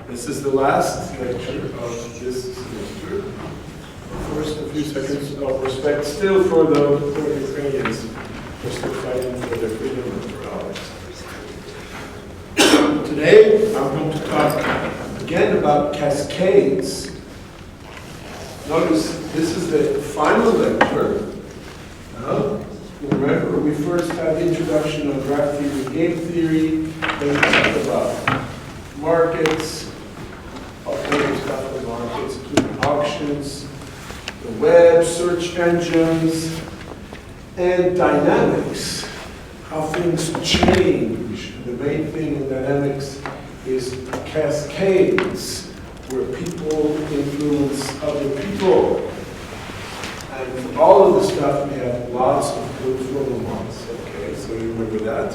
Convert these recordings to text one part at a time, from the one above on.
This is the last lecture of this semester. First, a few seconds of respect still for the Ukrainians who are still fighting for their freedom and for ours. Today, I'm going to talk again about cascades. Notice this is the final lecture. Remember, we first had the introduction of graph theory, game theory, then we talked about markets, all kinds of stuff in markets, including auctions, the web, search engines, and dynamics, how things change. The main thing in dynamics is cascades, where people influence other people. And for all of the stuff, we have lots of good formal models. Okay, so you remember that.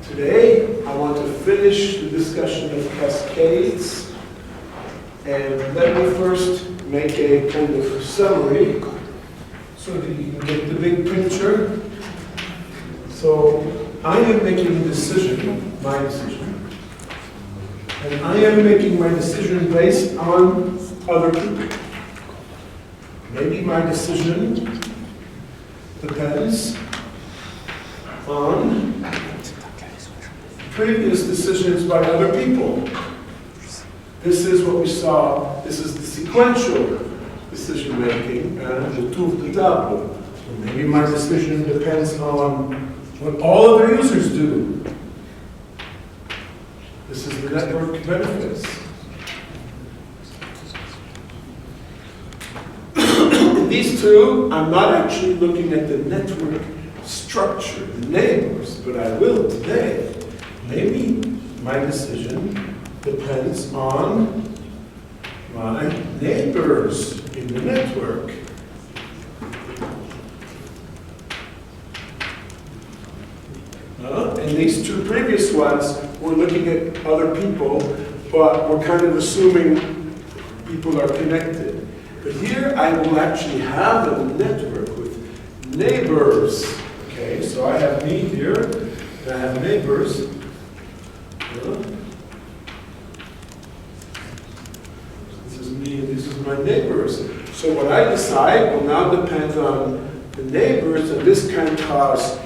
Today, I want to finish the discussion of cascades. And let me first make a kind of summary so that you can get the big picture. So, I am making a decision, my decision. And I am making my decision based on other people. Maybe my decision depends on previous decisions by other people. This is what we saw. This is the sequential decision making and the tour de table. Maybe my decision depends on what all other users do. This is the network benefits. These two, I'm not actually looking at the network structure, the neighbors, but I will today. Maybe my decision depends on my neighbors in the network. And these two previous ones, we're looking at other people, but we're kind of assuming people are connected. But here I will actually have a network with neighbors. Okay, so I have me here, and I have neighbors. This is me and this is my neighbors. So what I decide will now depend on the neighbors, and this can cause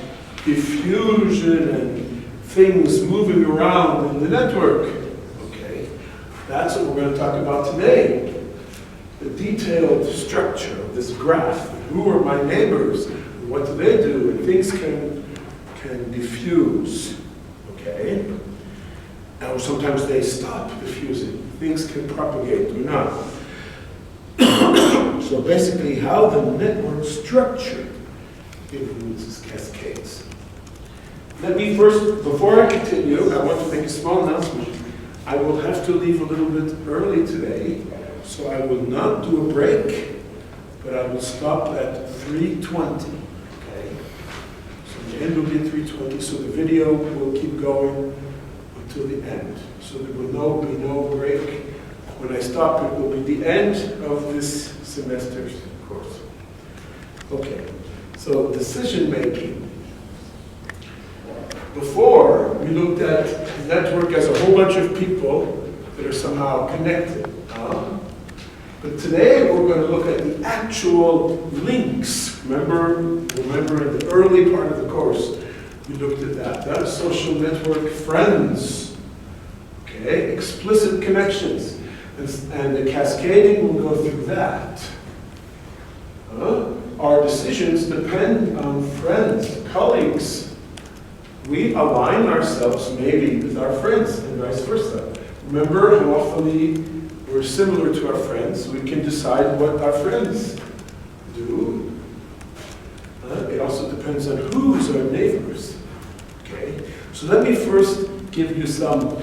diffusion and things moving around in the network. Okay, that's what we're going to talk about today. The detailed structure of this graph. Who are my neighbors? What do they do? And things can diffuse. Okay? And sometimes they stop diffusing. Things can propagate or not. So basically, how the network structure influences cascades. Let me first, before I continue, I want to make a small announcement. I will have to leave a little bit early today. So I will not do a break, but I will stop at 3:20. Okay? So the end will be at 3:20, so the video will keep going until the end. So there will be no break. When I stop, it will be the end of this semester's course. Okay, so decision making. Before, we looked at the network as a whole bunch of people that are somehow connected. But today we're going to look at the actual links. Remember in the early part of the course, we looked at that. That is social network friends. Okay, explicit connections. And the cascading will go through that. Our decisions depend on friends, colleagues. We align ourselves maybe with our friends and vice versa. Remember how often we're similar to our friends. We can decide what our friends do. It also depends on who's our neighbors. Okay, so let me first give you some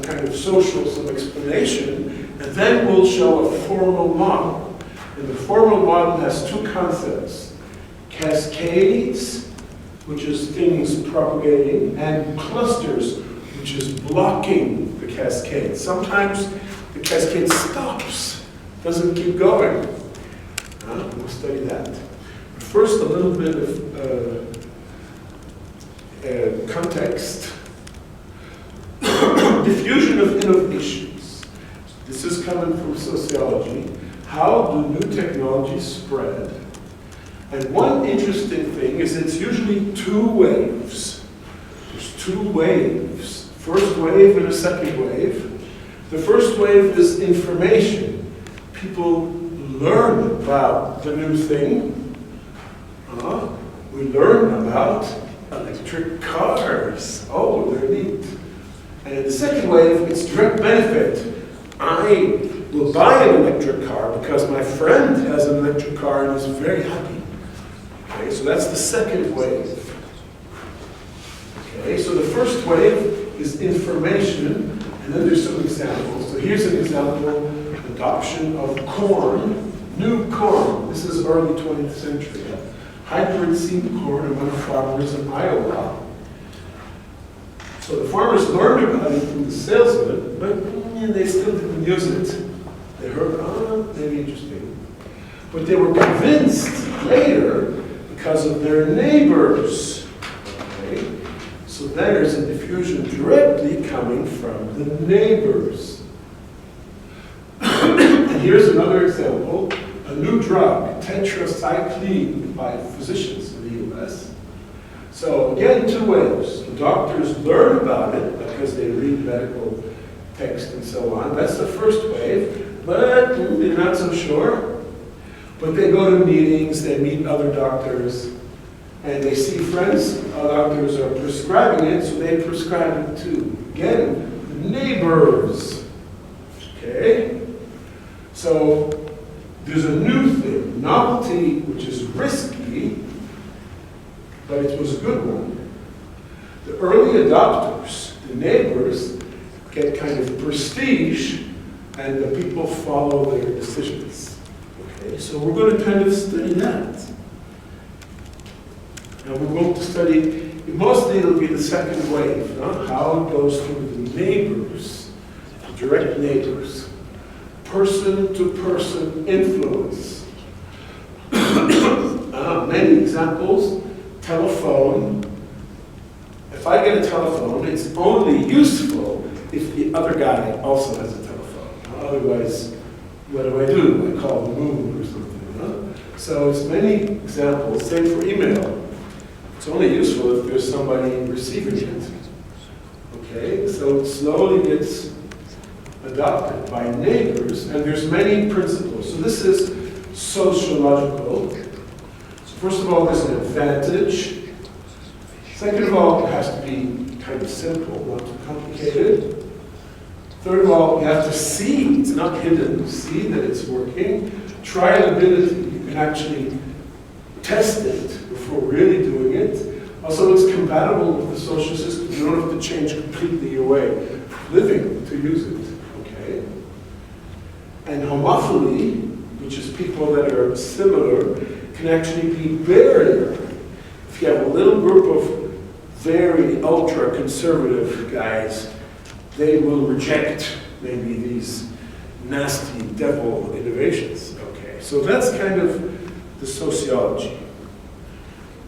kind of some explanation, and then we'll show a formal model. And the formal model has two concepts: cascades, which is things propagating, and clusters, which is blocking the cascade. Sometimes the cascade stops, doesn't keep going. We'll study that. But first, a little bit of context. Diffusion of innovations. This is coming from sociology. How do new technologies spread? And one interesting thing is it's usually two waves. There's two waves. First wave and a second wave. The first wave is information. People learn about the new thing. We learn about electric cars. Oh, they're neat. And the second wave, it's direct benefit. I will buy an electric car because my friend has an electric car and is very happy. Okay, so that's the second wave. Okay, so the first wave is information, and then there's some examples. So here's an example, adoption of corn, new corn. This is early 20th century. Hybrid seed corn among farmers in Iowa. So the farmers learned about it from the salesman, but they still didn't use it. They heard, maybe interesting. But they were convinced later because of their neighbors. Okay? So there's a diffusion directly coming from the neighbors. And here's another example. A new drug, tetracycline, by physicians in the US. So again, two waves. The doctors learn about it because they read medical text and so on. That's the first wave, but they're not so sure. But they go to meetings, they meet other doctors, and they see friends. Doctors are prescribing it, so they prescribe it too. Again, the neighbors. Okay? So there's a new thing, novelty, which is risky, but it was a good one. The early adopters, the neighbors, get kind of prestige, and the people follow their decisions. Okay, so we're going to kind of study that. And we're going to study, mostly it'll be the second wave, how it goes through the neighbors, the direct neighbors. Person-to-person influence. Many examples. Telephone. If I get a telephone, it's only useful if the other guy also has a telephone. Otherwise, what do? I call the moon or something. So it's many examples. Same for email. It's only useful if there's somebody receiving it. Okay, so it slowly gets adopted by neighbors, and there's many principles. So this is sociological. So first of all, there's an advantage. Second of all, it has to be kind of simple, not too complicated. Third of all, you have to see, it's not hidden, see that it's working. Trialability, you can actually test it before really doing it. Also, it's compatible with the social system. You don't have to change completely your way of living to use it. And homophily, which is people that are similar, can actually be barrier. If you have a little group of very ultra-conservative guys, they will reject maybe these nasty devil innovations. Okay, so that's kind of the sociology.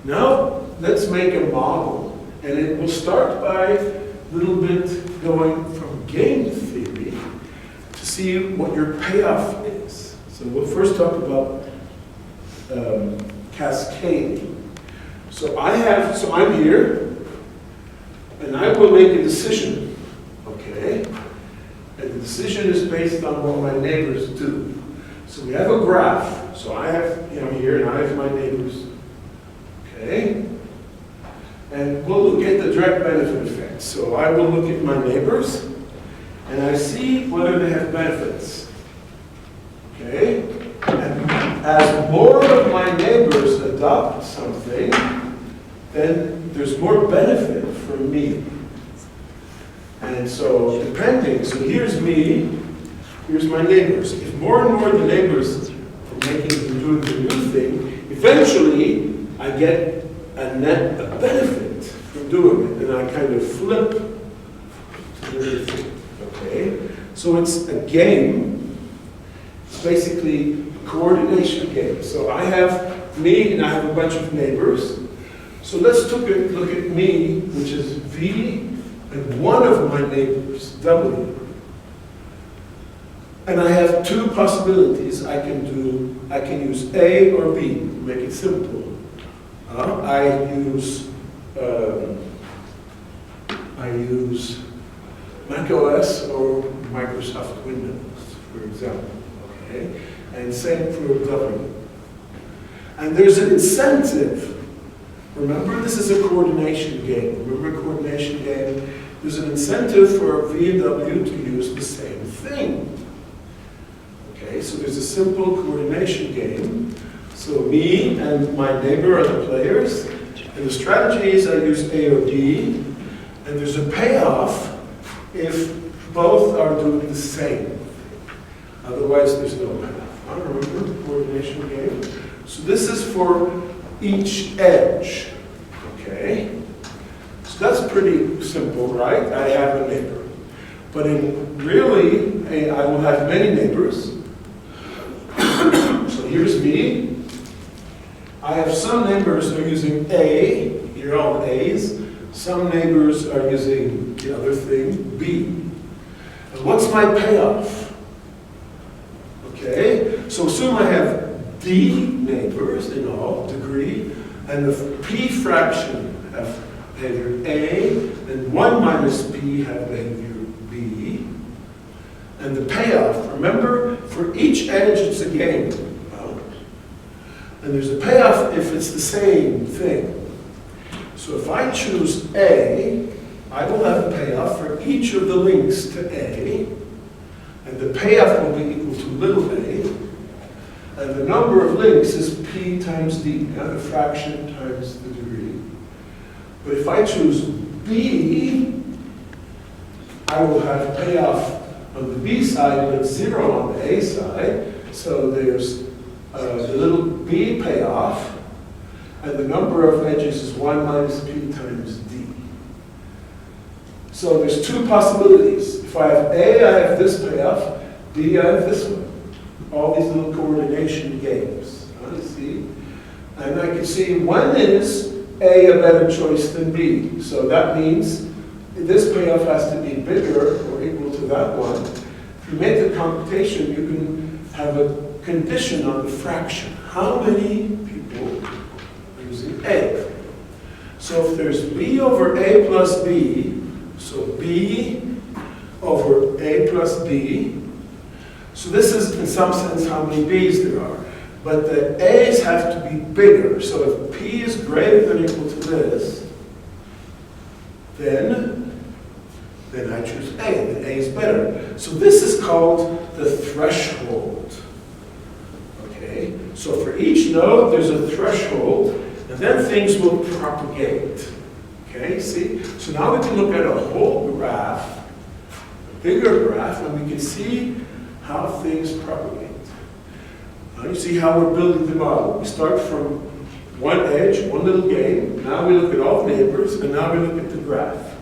Now, let's make a model, and it will start by a little bit going from game theory to see what your payoff is. So we'll first talk about cascading. So I'm here, and I will make a decision, okay? And the decision is based on what my neighbors do. So we have a graph. So I have him here, and I have my neighbors, okay? And we'll look at the direct benefit effect. So I will look at my neighbors, and I see whether they have benefits, okay? And as more of my neighbors adopt something, then there's more benefit for me. And so depending, so here's me, here's my neighbors. If more and more the neighbors are doing the new thing, eventually I get a benefit from doing it, and I kind of flip to the new thing, okay? So it's a game. It's basically a coordination game. So I have me, and I have a bunch of neighbors. So let's look at me, which is V and one of my neighbors, W. And I have two possibilities. I can use A or B, make it simple. I use Mac OS or Microsoft Windows, for example. Okay? And same for W. And there's an incentive. Remember, this is a coordination game. Remember a coordination game? There's an incentive for V and W to use the same thing. Okay, so there's a simple coordination game. So me and my neighbor are the players. And the strategy is I use A or D. And there's a payoff if both are doing the same. Otherwise, there's no payoff. Remember the coordination game? So this is for each edge. Okay? So that's pretty simple, right? I have a neighbor. But really, I will have many neighbors. So here's me. I have some neighbors that are using A. Here are all the A's. Some neighbors are using the other thing, B. And what's my payoff? Okay, so assume I have D neighbors in all, degree, and the P fraction have behavior A, and 1 minus P have behavior B. And the payoff, remember, for each edge it's a game. And there's a payoff if it's the same thing. So if I choose A, I will have a payoff for each of the links to A, and the payoff will be equal to little a, and the number of links is P times D, the fraction times the degree. But if I choose B, I will have a payoff on the B side, but 0 on the A side, so there's the little B payoff, and the number of edges is 1 minus P times D. So there's two possibilities. If I have A, I have this payoff. B, I have this one. All these little coordination games. You see? And I can see when is A a better choice than B. So that means this payoff has to be bigger or equal to that one. If you make the computation, you can have a condition on the fraction. How many people are using A? So if there's B over A plus B, so B over A plus B, so this is in some sense how many B's there are. But the A's have to be bigger. So if P is greater than or equal to this, then I choose A, and A is better. So this is called the threshold. Okay? So for each node, there's a threshold, and then things will propagate. Okay, see? So now we can look at a whole graph, a bigger graph, and we can see how things propagate. Now you see how we're building the model. We start from one edge, one little game. Now we look at all the neighbors, and now we look at the graph.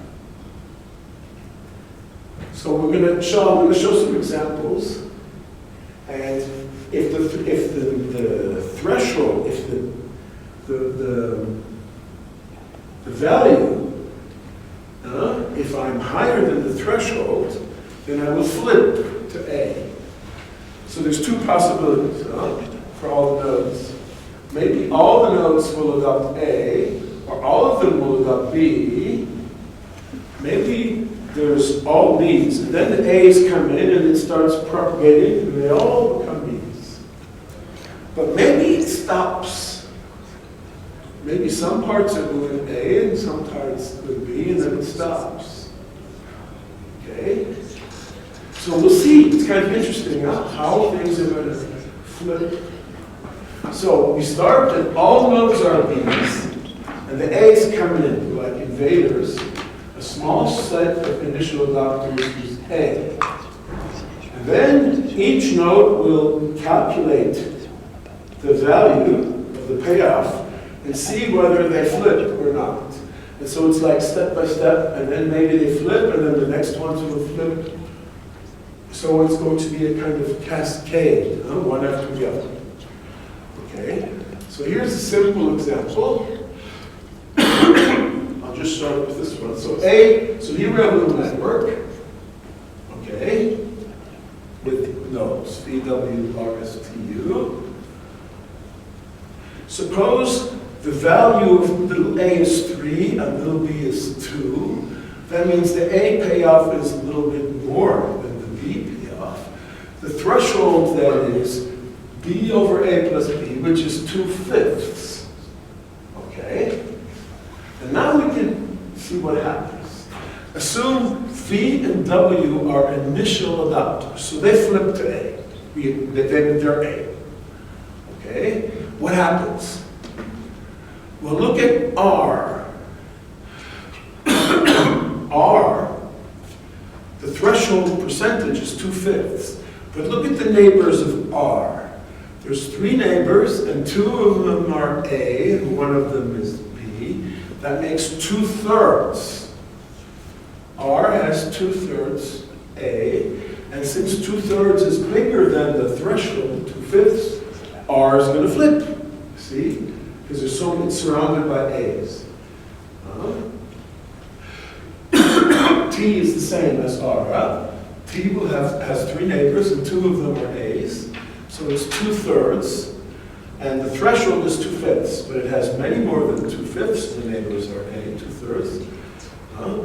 So I'm going to show some examples. And if the threshold, if the value, if I'm higher than the threshold, then I will flip to A. So there's two possibilities for all the nodes. Maybe all the nodes will adopt A, or all of them will adopt B. Maybe there's all B's, and then the A's come in and it starts propagating, and they all become B's. But maybe it stops. Maybe some parts are doing A and some parts with B, and then it stops. Okay? So we'll see. It's kind of interesting how things are going to flip. So we start and all nodes are B's, and the A's come in like invaders. A small set of initial adopters is A. And then each node will calculate the value of the payoff and see whether they flip or not. And so it's like step by step, and then maybe they flip, and then the next ones will flip. So it's going to be a kind of cascade, one after the other. Okay? So here's a simple example. I'll just show with this one. So here we have a little network, okay, with nodes, V, W, R, S, T, U. Suppose the value of little a is 3 and little b is 2. That means the A payoff is a little bit more than the B payoff. The threshold then is B over A plus B, which is 2/5. Okay? And now we can see what happens. Assume V and W are initial adapters, so they flip to A. They're A. Okay? What happens? Well, look at R. R, the threshold percentage is 2/5. But look at the neighbors of R. There's 3 neighbors, and 2 of them are A, and 1 of them is B. That makes 2/3. R has 2/3 A, and since 2/3 is bigger than the threshold, 2/5, R is going to flip. See? Because it's surrounded by A's. T is the same as R. T has 3 neighbors, and 2 of them are A's. So it's 2/3, and the threshold is 2/5, but it has many more than 2/5. The neighbors are A, 2/3.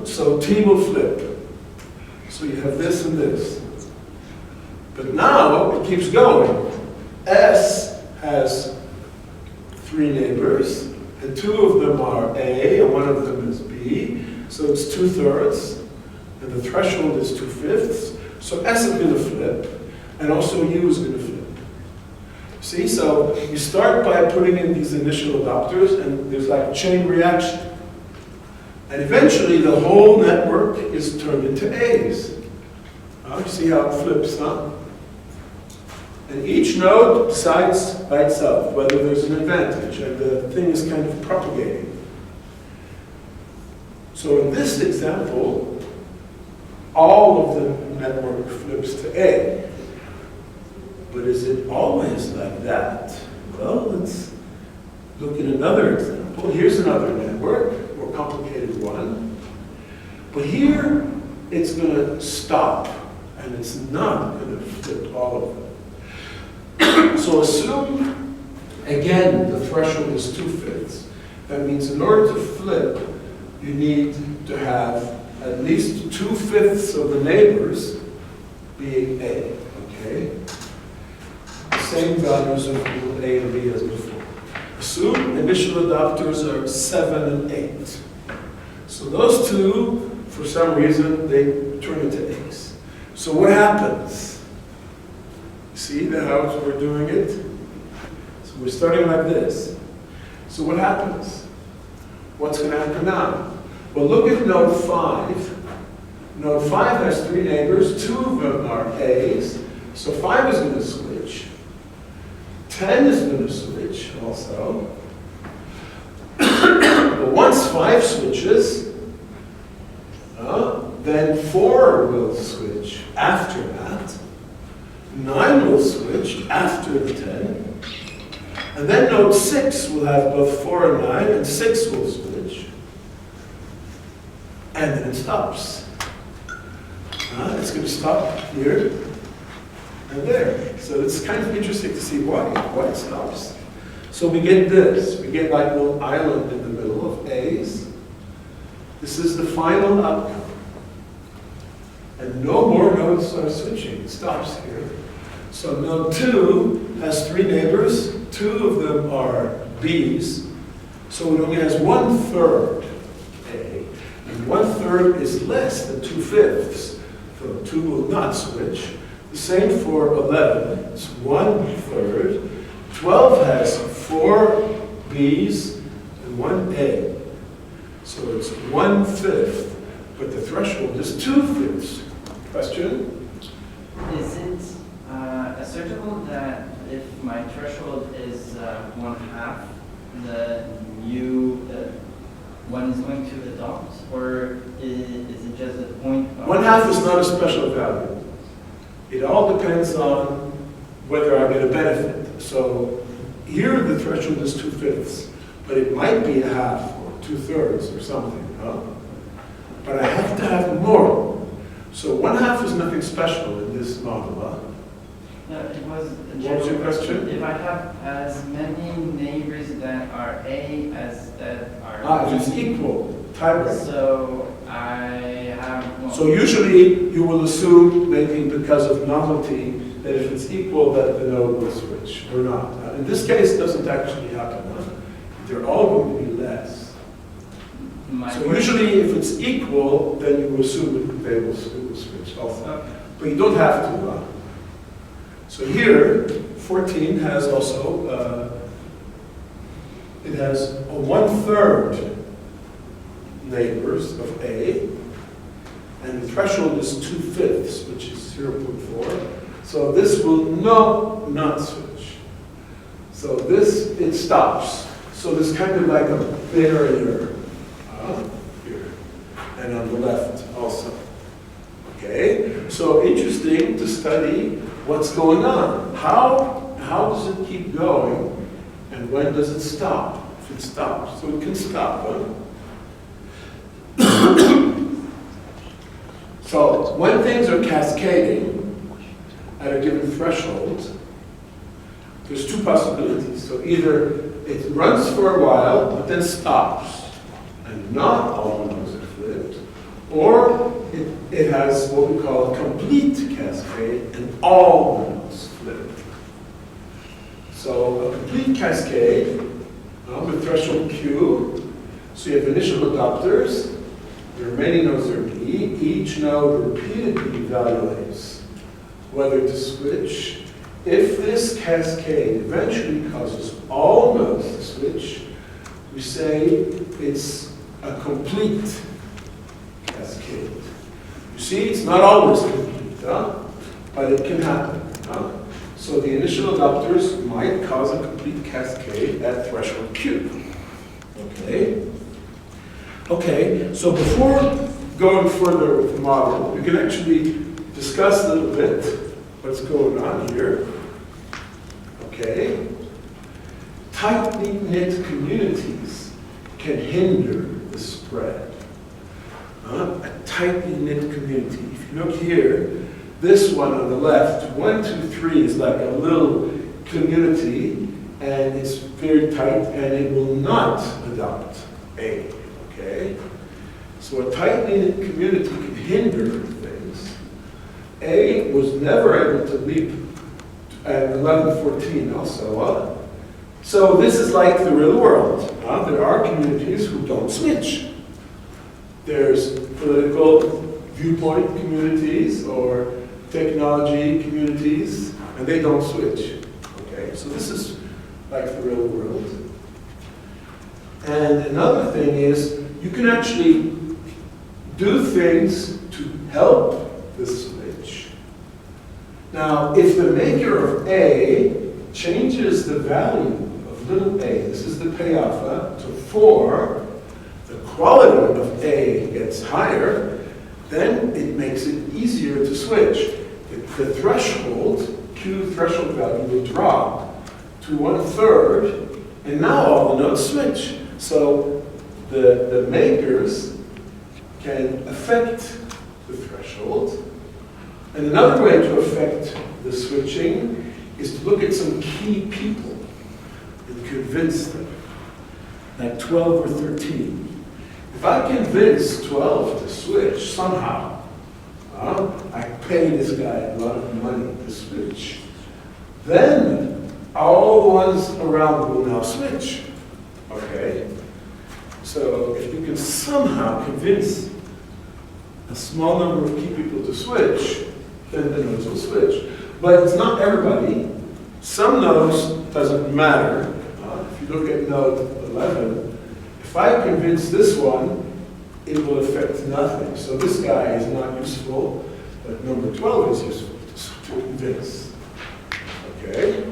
So T will flip. So you have this and this. But now it keeps going. S has 3 neighbors, and 2 of them are A, and 1 of them is B. So it's 2/3, and the threshold is 2/5. So S is going to flip, and also U is going to flip. See, so you start by putting in these initial adapters, and there's like a chain reaction. And eventually the whole network is turned into A's. You see how it flips, huh? And each node decides by itself whether there's an advantage, and the thing is kind of propagating. So in this example, all of the network flips to A. But is it always like that? Well, let's look at another example. Here's another network, more complicated one. But here, it's going to stop, and it's not going to flip all of them. So assume, again, the threshold is 2/5. That means in order to flip, you need to have at least 2/5 of the neighbors being A, okay? The same values of A and B as before. Assume initial adapters are 7 and 8. So those two, for some reason, they turn into A's. So what happens? See how we're doing it? So we're starting like this. So what happens? What's going to happen now? Well, look at node 5. Node 5 has 3 neighbors. 2 of them are A's. So 5 is going to switch. 10 is going to switch also. But once 5 switches, then 4 will switch after that. 9 will switch after the 10. And then node 6 will have both 4 and 9, and 6 will switch. And then it stops. It's going to stop here and there. So it's kind of interesting to see why it stops. So we get this. We get like a little island in the middle of A's. This is the final outcome. And no more nodes are switching. It stops here. So node 2 has 3 neighbors. 2 of them are B's. So it only has 1/3 A. And 1/3 is less than 2/5. So 2 will not switch. The same for 11. It's 1/3. 12 has 4 B's and 1 A. So it's 1/5. But the threshold is 2/5. Question? Is it assertable that if my threshold is 1/2, the new one is going to adopt, or is it just a point? 1/2 is not a special value. It all depends on whether I get a benefit. So here the threshold is 2/5, but it might be 1/2 or 2/3 or something, huh? But I have to have more. So 1/2 is nothing special in this model, huh? No, it was a What was your question? If I have as many neighbors that are A as that are If it's equal, tiebreaker. So I have one. So usually you will assume, maybe because of novelty, that if it's equal, that the node will switch, or not. In this case, it doesn't actually happen. Huh? They're all going to be less. So usually, if it's equal, then you assume it will switch also. Okay. But you don't have to. So here, 14 has also, it has a 1/3 neighbors of A, and the threshold is 2/5, which is 0.4. So this will not switch. So this, it stops. So there's kind of like a barrier here, and on the left also. Okay, so interesting to study what's going on. How does it keep going, and when does it stop? If it stops, so it can stop. Huh? So when things are cascading at a given threshold, there's two possibilities. So either it runs for a while, but then stops, and not all the nodes are flipped, or it has what we call a complete cascade, and all the nodes flip. So a complete cascade with threshold Q. So you have initial adopters. The remaining nodes are B. Each node repeatedly evaluates whether to switch. If this cascade eventually causes all nodes to switch, we say it's a complete cascade. You see, it's not always complete, but it can happen. So the initial adopters might cause a complete cascade at threshold Q. Okay, so before going further with the model, we can actually discuss a little bit what's going on here. Okay. Tightly knit communities can hinder the spread. A tightly knit community. If you look here, this one on the left, 1, 2, 3 is like a little community, and it's very tight, and it will not adopt A. Okay? So a tightly knit community can hinder things. A was never able to leap at 1114 also. So this is like the real world. There are communities who don't switch. There's political viewpoint communities or technology communities, and they don't switch. Okay, so this is like the real world. And another thing is, you can actually do things to help the switch. Now, if the maker of A changes the value of little a, this is the pay alpha, to 4, the quality of A gets higher, then it makes it easier to switch. The threshold, Q threshold value, will drop to 1/3, and now all the nodes switch. So the makers can affect the threshold. And another way to affect the switching is to look at some key people and convince them, like 12 or 13. If I convince 12 to switch somehow, I pay this guy a lot of money to switch, then all the ones around will now switch. Okay? So if you can somehow convince a small number of key people to switch, then the nodes will switch. But it's not everybody. Some nodes doesn't matter. If you look at node 11, if I convince this one, it will affect nothing. So this guy is not useful, but number 12 is useful to convince. Okay?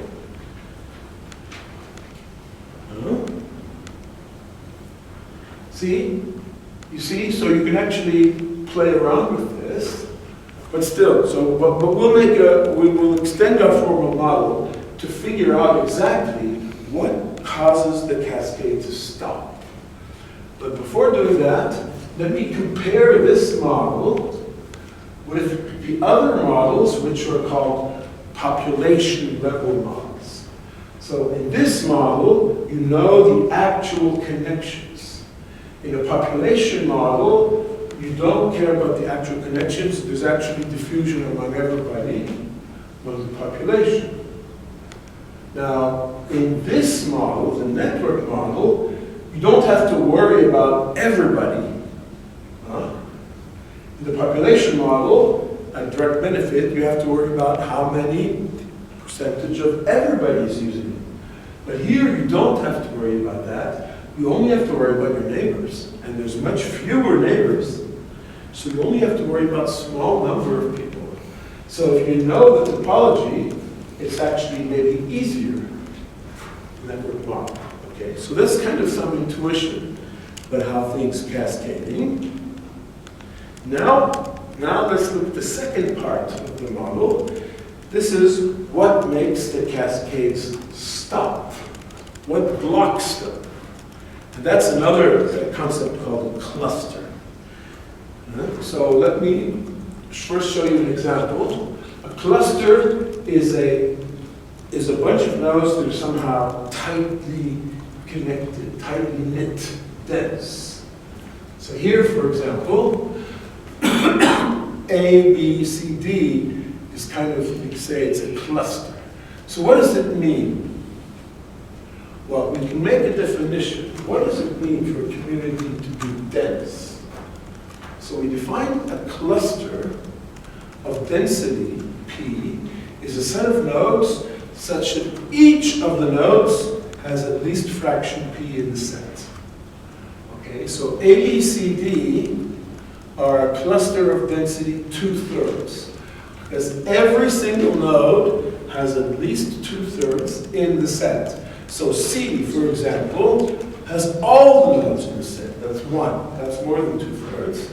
See? You see? So you can actually play around with this, but still. So, but we will extend our formal model to figure out exactly what causes the cascade to stop. But before doing that, let me compare this model with the other models, which are called population level models. So in this model, you know the actual connections. In a population model, you don't care about the actual connections. There's actually diffusion among everybody, among the population. Now, in this model, the network model, you don't have to worry about everybody. In the population model, at direct benefit, you have to worry about how many percentage of everybody is using it. But here, you don't have to worry about that. You only have to worry about your neighbors. And there's much fewer neighbors. So you only have to worry about a small number of people. So if you know the topology, it's actually maybe easier network model. Okay, so that's kind of some intuition about how things cascading. Now let's look at the second part of the model. This is what makes the cascades stop. What blocks them? And that's another concept called a cluster. So let me first show you an example. A cluster is a bunch of nodes that are somehow tightly connected, tightly knit, dense. So here, for example, A, B, C, D is kind of, you could say it's a cluster. So what does it mean? Well, we can make a definition. What does it mean for a community to be dense? So we define a cluster of density, P, is a set of nodes such that each of the nodes has at least fraction P in the set. Okay, so A, B, C, D are a cluster of density 2/3, because every single node has at least 2/3 in the set. So C, for example, has all the nodes in the set. That's 1. That's more than 2/3.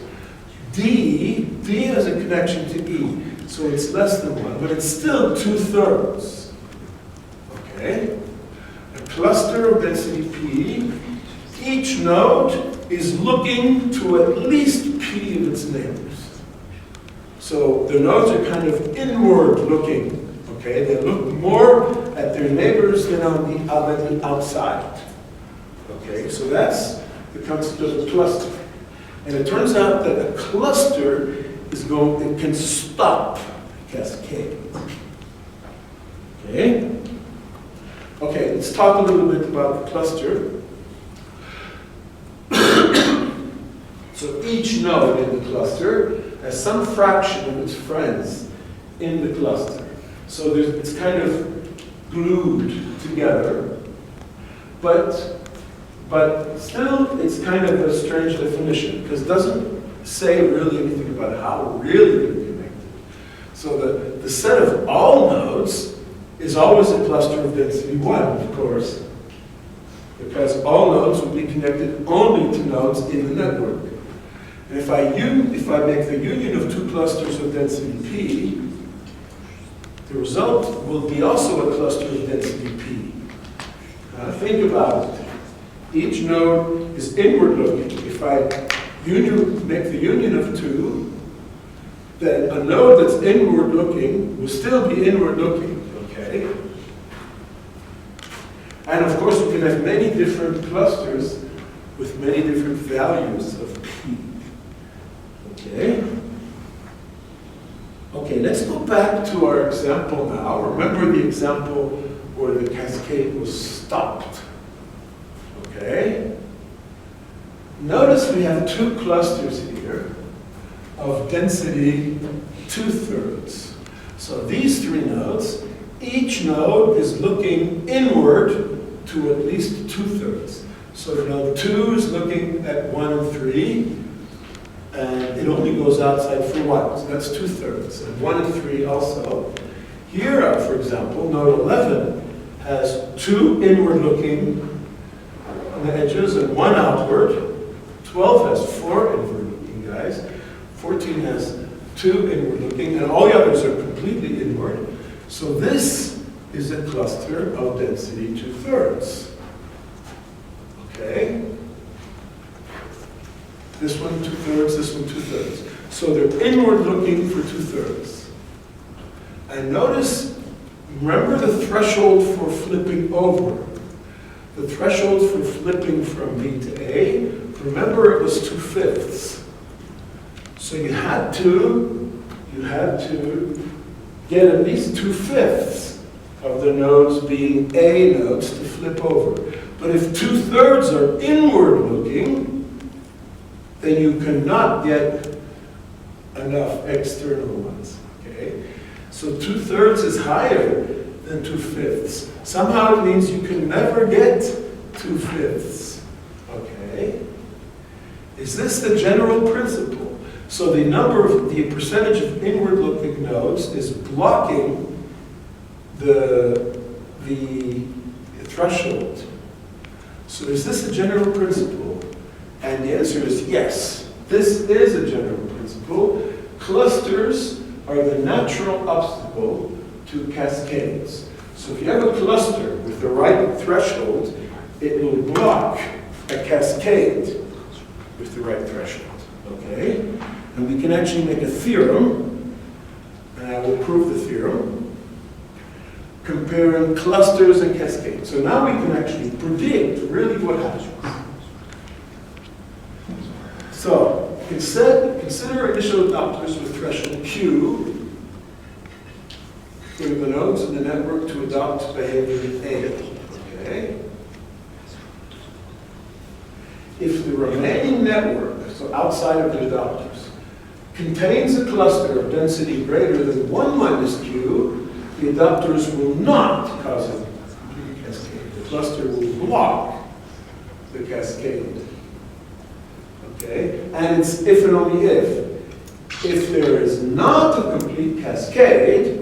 D has a connection to E, so it's less than 1, but it's still 2/3. Okay? A cluster of density P, each node is looking to at least P of its neighbors. So the nodes are kind of inward looking. Okay? They look more at their neighbors than on the outside. Okay? So that's the concept of a cluster. And it turns out that a cluster it can stop a cascade. Okay? Okay, let's talk a little bit about the cluster. So each node in the cluster has some fraction of its friends in the cluster. So it's kind of glued together, but still it's kind of a strange definition because it doesn't say really anything about how really they're connected. So the set of all nodes is always a cluster of density 1, of course, because all nodes will be connected only to nodes in the network. And if I make the union of two clusters of density P, the result will be also a cluster of density P. Now think about it. Each node is inward looking. If I make the union of two, then a node that's inward looking will still be inward looking, okay? And of course, we can have many different clusters with many different values of P. Okay? Okay, let's go back to our example now. Remember the example where the cascade was stopped. Okay? Notice we have two clusters here of density 2/3. So these three nodes, each node is looking inward to at least 2/3. So node 2 is looking at 1 and 3, and it only goes outside for 1, so that's 2/3, and 1 and 3 also. Here, for example, node 11 has 2 inward-looking on the edges and 1 outward. 12 has 4 inward-looking guys. 14 has 2 inward-looking, and all the others are completely inward. So this is a cluster of density 2/3. Okay? This one 2/3, this one 2/3. So they're inward looking for 2/3. And notice, remember the threshold for flipping over. The threshold for flipping from B to A, remember it was 2/5. So you had to get at least 2/5 of the nodes being A nodes to flip over. But if 2/3 are inward looking, then you cannot get enough external ones, okay? So 2/3 is higher than 2/5. Somehow it means you can never get 2/5, okay? Is this the general principle? So the percentage of inward-looking nodes is blocking the threshold. So is this a general principle? And the answer is yes. This is a general principle. Clusters are the natural obstacle to cascades. So if you have a cluster with the right threshold, it will block a cascade with the right threshold, okay? And we can actually make a theorem, and I will prove the theorem, comparing clusters and cascades. So now we can actually predict really what happens. So consider initial adapters with threshold Q for the nodes in the network to adopt behavior A, okay? If the remaining network, so outside of the adapters, contains a cluster of density greater than 1 minus Q, the adapters will not cause a complete cascade. The cluster will block the cascade. Okay? And it's if and only if. If there is not a complete cascade,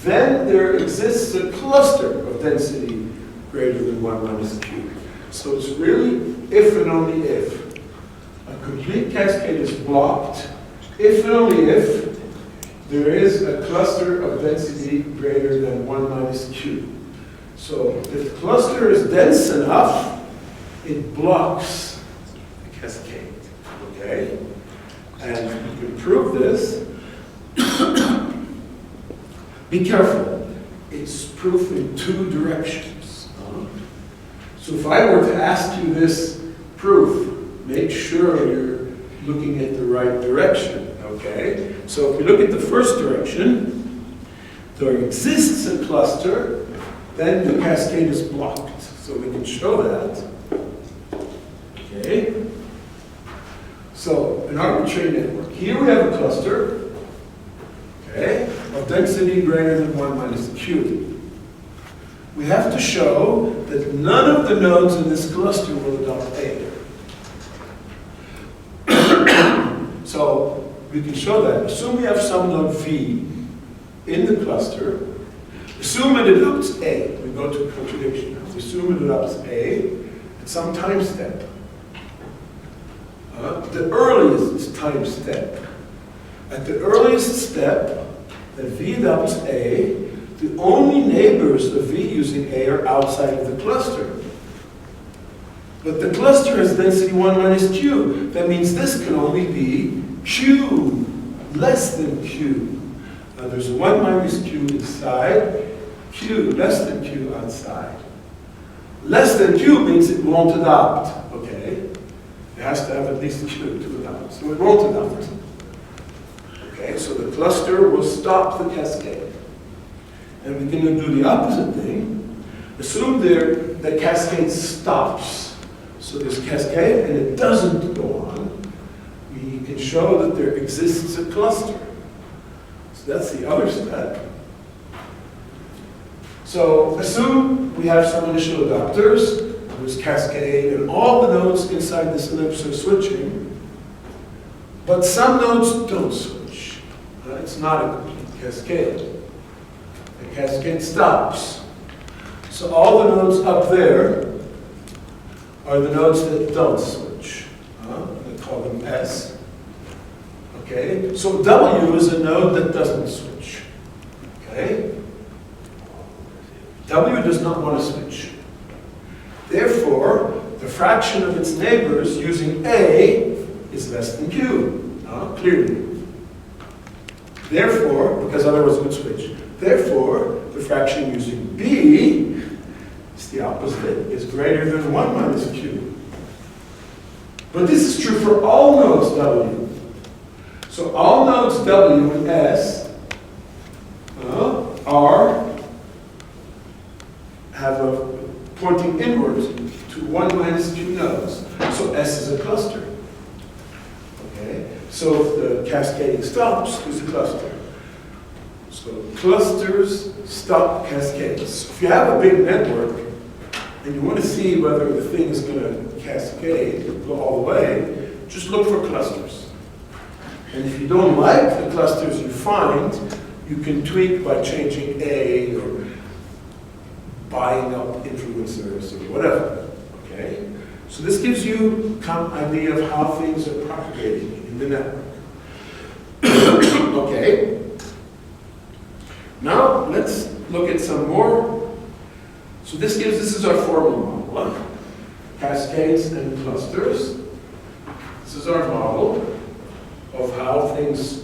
then there exists a cluster of density greater than 1 minus Q. So it's really if and only if. A complete cascade is blocked if and only if there is a cluster of density greater than 1 minus Q. So if the cluster is dense enough, it blocks the cascade, okay? And you can prove this. Be careful. It's proof in 2 directions. So if I were to ask you this proof, make sure you're looking at the right direction, okay? So if you look at the first direction, there exists a cluster, then the cascade is blocked. So we can show that, okay? So an arbitrary network. Here we have a cluster, okay, of density greater than 1 minus Q. We have to show that none of the nodes in this cluster will adopt A. So we can show that. Assume we have some node V in the cluster. Assume it adopts A. We go to contradiction. Assume it adopts A at some time step. The earliest time step. At the earliest step, that V adopts A, the only neighbors of V using A are outside of the cluster. But the cluster has density 1 minus Q. That means this can only be Q less than Q. Now there's 1 minus Q inside, Q less than Q outside. Less than Q means it won't adopt, okay? It has to have at least Q to adopt, so it won't adopt. Okay, so the cluster will stop the cascade. And we can do the opposite thing. Assume the cascade stops. So there's a cascade and it doesn't go on. We can show that there exists a cluster. So that's the other step. So assume we have some initial adapters, there's cascade, and all the nodes inside this ellipse are switching. But some nodes don't switch. It's not a complete cascade. The cascade stops. So all the nodes up there are the nodes that don't switch. We call them S. Okay? So W is a node that doesn't switch. Okay? W does not want to switch. Therefore, the fraction of its neighbors using A is less than Q, clearly. Therefore, because otherwise it would switch. Therefore, the fraction using B is the opposite, is greater than 1 minus Q. But this is true for all nodes W. So all nodes W and S have a pointing inwards to 1 minus Q nodes. So S is a cluster. Okay? So if the cascading stops, there's a cluster. So clusters stop cascades. So if you have a big network and you want to see whether the thing is going to cascade or go all the way, just look for clusters. And if you don't like the clusters you find, you can tweak by changing A or buying up influencers or whatever. Okay? So this gives you some idea of how things are propagating in the network. Okay. Now let's look at some more. So this is our formal model. Cascades and clusters. This is our model of how things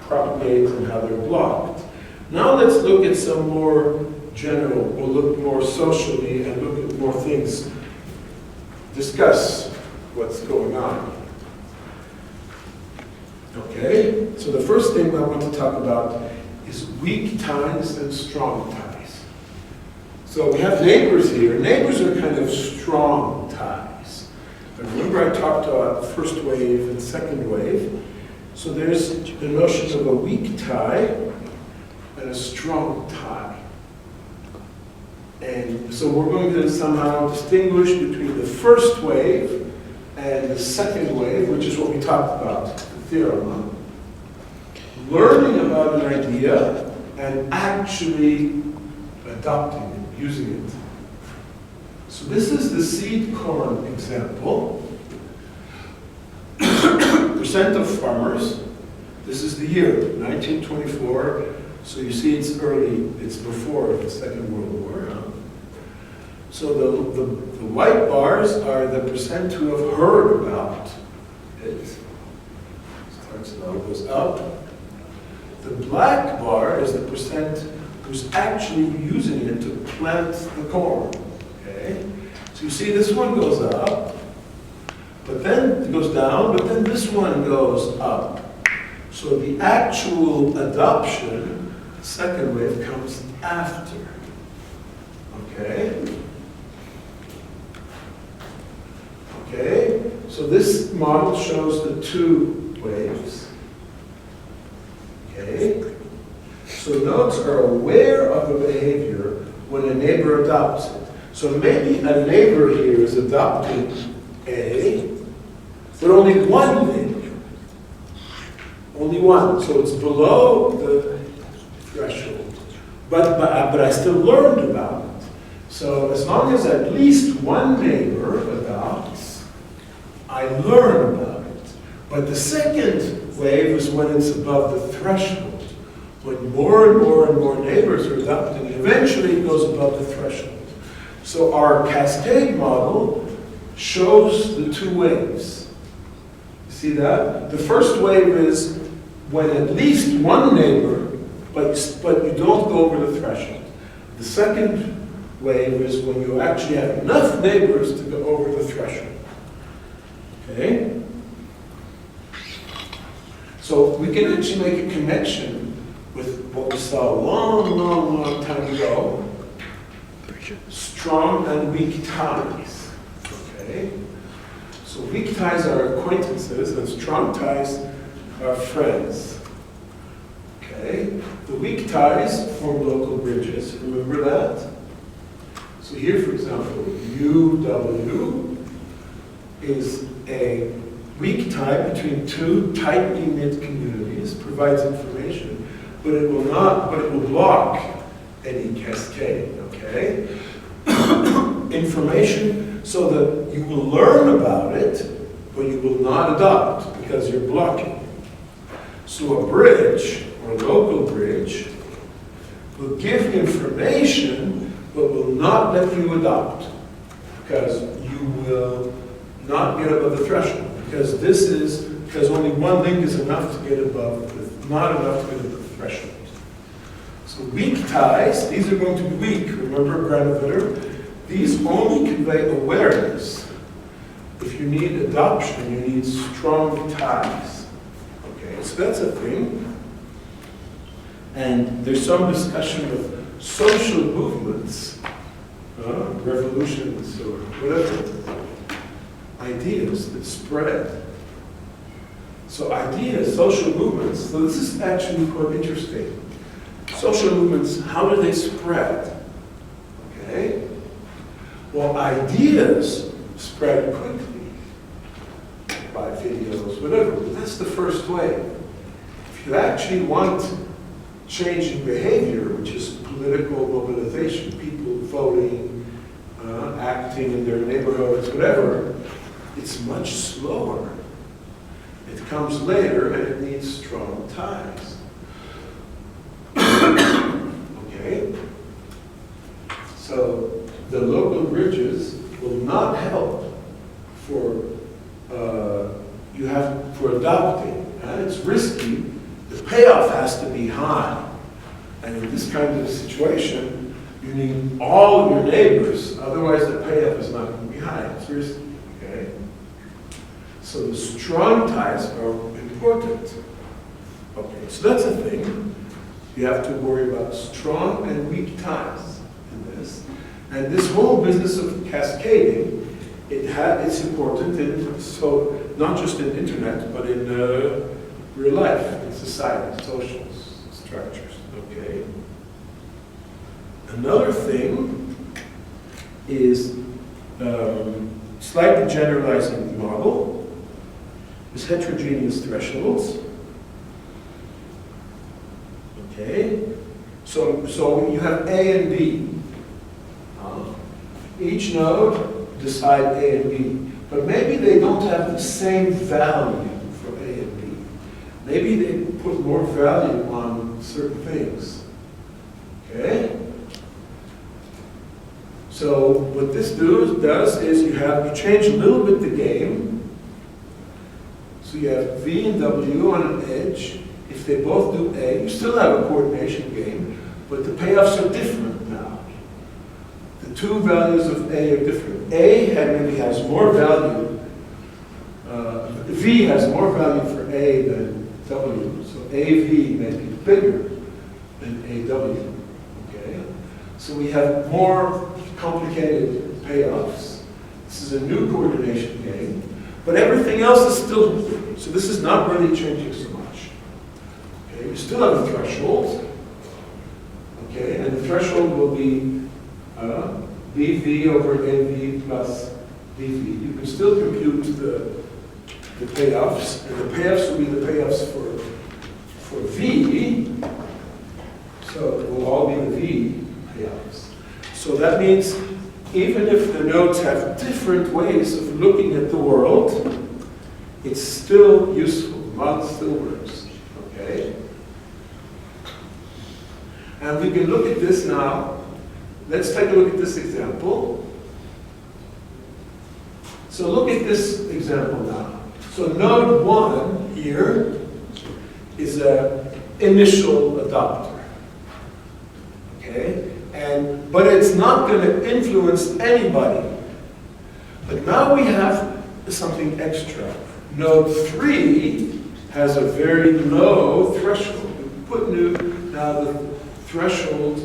propagate and how they're blocked. Now let's look at some more general, we'll look more socially and look at more things, discuss what's going on. Okay, so the first thing I want to talk about is weak ties and strong ties. So we have neighbors here. Neighbors are kind of strong ties. But remember I talked about first wave and second wave. So there's the notion of a weak tie and a strong tie. And so we're going to somehow distinguish between the first wave and the second wave, which is what we talked about, the theorem. Learning about an idea and actually adopting it, using it. So this is the seed corn example. Percent of farmers, this is the year, 1924. So you see it's early, it's before the Second World War. So the white bars are the percent who have heard about it. Starts low, goes up. The black bar is the percent who's actually using it to plant the corn. Okay? So you see this one goes up, but then it goes down, but then this one goes up. So the actual adoption, second wave, comes after. Okay? Okay? So this model shows the two waves. Okay? So nodes are aware of a behavior when a neighbor adopts it. So maybe a neighbor here is adopting A, but only one neighbor. Only one. So it's below the threshold. But I still learned about it. So as long as at least one neighbor adopts, I learn about it. But the second wave is when it's above the threshold. When more and more and more neighbors are adopting, eventually it goes above the threshold. So our cascade model shows the two waves. You see that? The first wave is when at least one neighbor, but you don't go over the threshold. The second wave is when you actually have enough neighbors to go over the threshold. Okay? So we can actually make a connection with what we saw a long time ago. Strong and weak ties. Okay? So weak ties are acquaintances and strong ties are friends. Okay? The weak ties form local bridges. Remember that? So here, for example, UW is a weak tie between two tightly knit communities, provides information, but it will block any cascade, okay? Information so that you will learn about it, but you will not adopt because you're blocking. So a bridge, or a local bridge, will give information, but will not let you adopt because you will not get above the threshold. because only one link is enough to get above, not enough to get above the threshold. So weak ties, these are going to be weak. Remember Granovetter? These only convey awareness. If you need adoption, you need strong ties. Okay, so that's a thing. And there's some discussion of social movements, revolutions or whatever, ideas that spread. So ideas, social movements, so this is actually quite interesting. Social movements, how do they spread? Okay? Well, ideas spread quickly by videos, whatever, but that's the first way. If you actually want change in behavior, which is political mobilization, people voting, acting in their neighborhoods, whatever, it's much slower. It comes later and it needs strong ties. Okay? So the local bridges will not help for adopting. It's risky. The payoff has to be high. And in this kind of situation, you need all your neighbors, otherwise the payoff is not going to be high. It's risky. Okay? So the strong ties are important. Okay, so that's a thing. You have to worry about strong and weak ties in this. And this whole business of cascading, it's important so not just in internet, but in real life, in society, social structures. Okay. Another thing is slightly generalizing the model is heterogeneous thresholds. Okay. So you have A and B. Each node decide A and B, but maybe they don't have the same value for A and B. Maybe they put more value on certain things. Okay? So what this does is you change a little bit the game. So you have V and W on an edge. If they both do A, you still have a coordination game, but the payoffs are different now. The two values of A are different. A maybe has more value. V has more value for A than W. So AV may be bigger than AW. Okay? So we have more complicated payoffs. This is a new coordination game. But everything else is still, so this is not really changing so much. Okay? You still have a threshold. Okay? And the threshold will be BV over AV plus BV. You can still compute the payoffs, and the payoffs will be the payoffs for V, so it will all be the V payoffs. So that means even if the nodes have different ways of looking at the world, it's still useful. The model still works. Okay? And we can look at this now. Let's take a look at this example. So look at this example now. So node 1 here is an initial adopter. Okay? But it's not going to influence anybody. But now we have something extra. Node 3 has a very low threshold. We put now the threshold,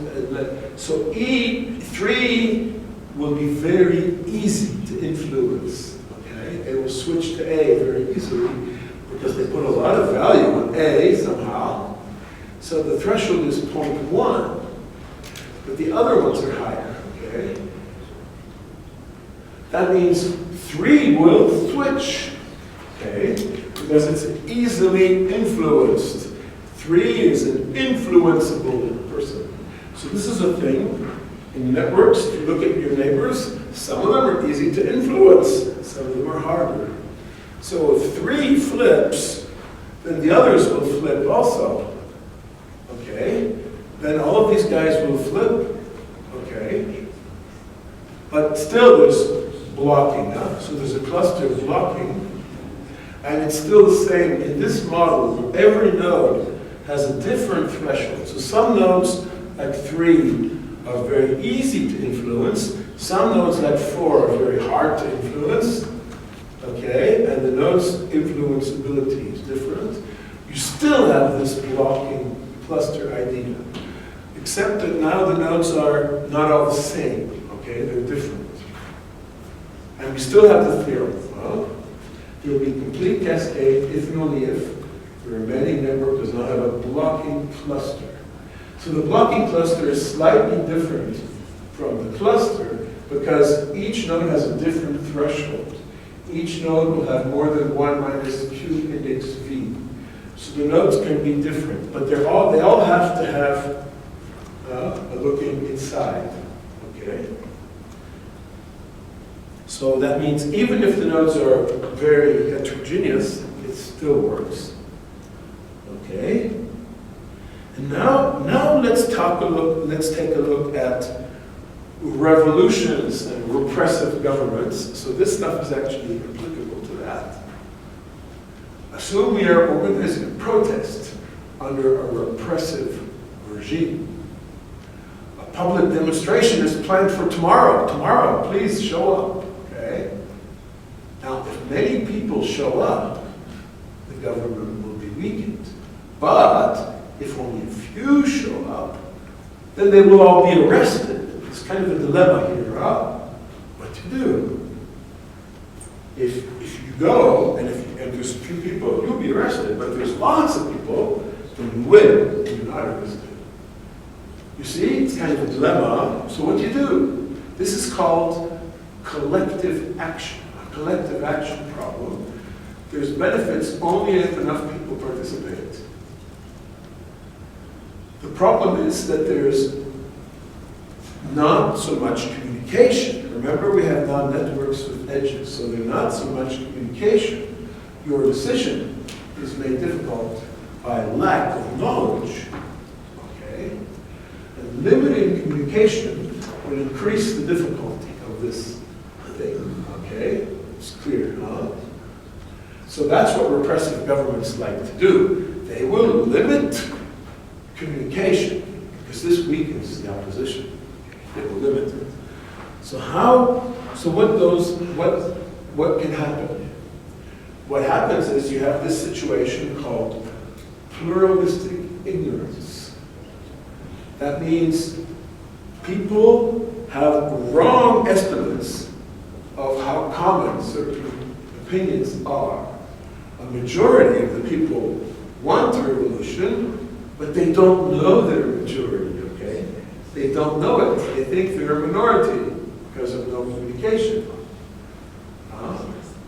so E3 will be very easy to influence. Okay? It will switch to A very easily because they put a lot of value on A somehow. So the threshold is 0.1. But the other ones are higher, okay? That means 3 will switch, okay? Because it's easily influenced. 3 is an influenceable person. So this is a thing in networks. If you look at your neighbors, some of them are easy to influence. Some of them are harder. So if 3 flips, then the others will flip also, okay? Then all of these guys will flip, okay? But still there's blocking, huh? So there's a cluster blocking. And it's still the same. In this model, every node has a different threshold. So some nodes, like 3, are very easy to influence. Some nodes, like 4, are very hard to influence. Okay? And the node's influenceability is different. You still have this blocking cluster idea, except that now the nodes are not all the same. Okay? They're different. And we still have the theorem. There will be complete cascade if and only if the remaining network does not have a blocking cluster. So the blocking cluster is slightly different from the cluster because each node has a different threshold. Each node will have more than 1 minus q index v. So the nodes can be different, but they all have to have a looking inside. Okay? So that means even if the nodes are very heterogeneous, it still works. Okay? And now let's take a look at revolutions and repressive governments. So this stuff is actually applicable to that. Assume we are organizing a protest under a repressive regime. A public demonstration is planned for tomorrow. Tomorrow, please show up. Okay? Now, if many people show up, the government will be weakened. But if only a few show up, then they will all be arrested. It's kind of a dilemma here, what to do. If you go, and there's a few people, you'll be arrested, but if there's lots of people, then you win, and you're not arrested. You see, it's kind of a dilemma. So what do you do? This is called collective action, a collective action problem. There's benefits only if enough people participate. The problem is that there's not so much communication. Remember, we have now networks with edges, so there's not so much communication. Your decision is made difficult by lack of knowledge. Okay? And limiting communication will increase the difficulty of this thing. Okay? It's clear, huh? So that's what repressive governments like to do. They will limit communication, because this weakens the opposition. It will limit it. So what can happen? What happens is you have this situation called pluralistic ignorance. That means people have wrong estimates of how common certain opinions are. A majority of the people want a revolution, but they don't know they're a majority, okay? They don't know it. They think they're a minority because of no communication.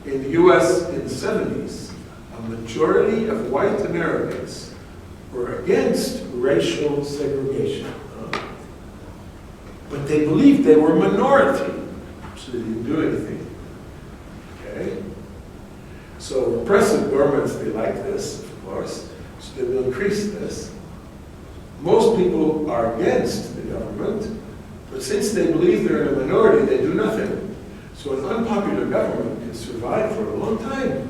In the US in the 70s, a majority of white Americans were against racial segregation. But they believed they were a minority, so they didn't do anything. Okay? So repressive governments, they like this, of course, so they will increase this. Most people are against the government, but since they believe they're in a minority, they do nothing. So an unpopular government can survive for a long time,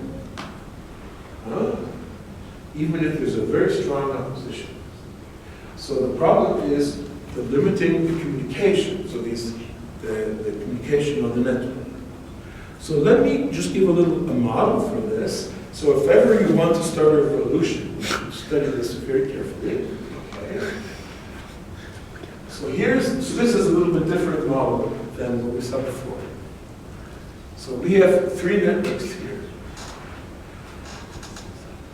even if there's a very strong opposition. So the problem is the limiting the communication, so the communication on the network. So let me just give a model for this. So if ever you want to start a revolution, you should study this very carefully. So this is a little bit different model than what we saw before. So we have 3 networks here.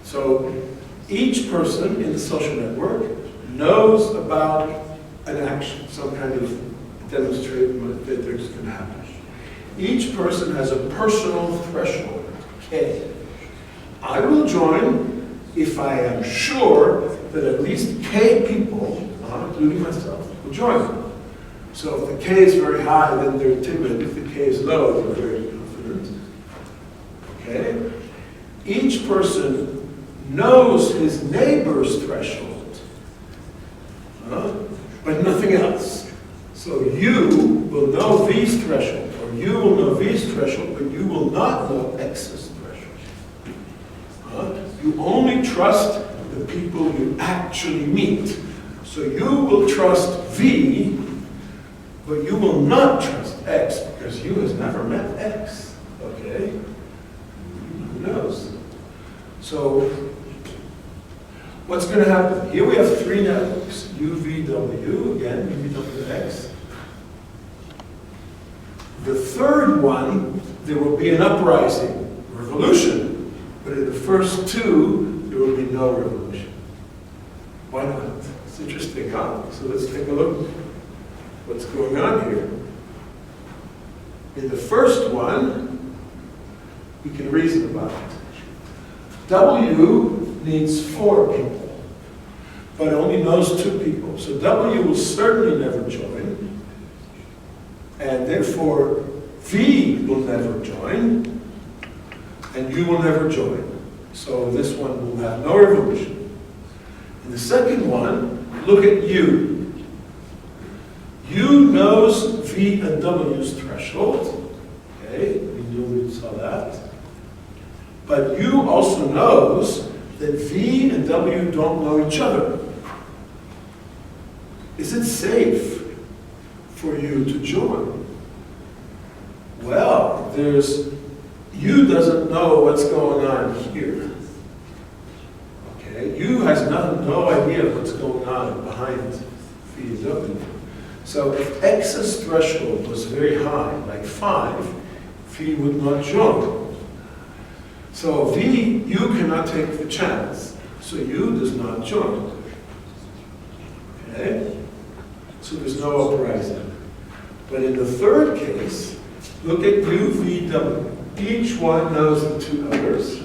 So each person in the social network knows about an action, some kind of demonstration that there's going to happen. Each person has a personal threshold, K. I will join if I am sure that at least K people, including myself, will join. So if the K is very high, then they're timid. If the K is low, they're very confident. Okay? Each person knows his neighbor's threshold, but nothing else. So you will know V's threshold, or you will know V's threshold, but you will not know X's threshold. trust the people you actually meet. So you will trust V, but you will not trust X because U has never met X. Okay? Who knows? So what's going to happen? Here we have three networks. UVW, again, UVWX. The third one, there will be an uprising, revolution. But in the first two, there will be no revolution. Why not? It's interesting, huh? So let's take a look what's going on here. In the first one, we can reason about it. W needs 4 people, but only knows 2 people. So W will certainly never join, and therefore V will never join, and U will never join. So this one will have no revolution. In the second one, look at U. U knows V and W's threshold. Okay, we saw that. But U also knows that V and W don't know each other. Is it safe for U to join? Well, U doesn't know what's going on here. Okay, U has no idea what's going on behind V and W. So if X's threshold was very high, like 5, V would not join. So U cannot take the chance. So U does not join. Okay? So there's no uprising. But in the third case, look at U, V, W. Each one knows the 2 others.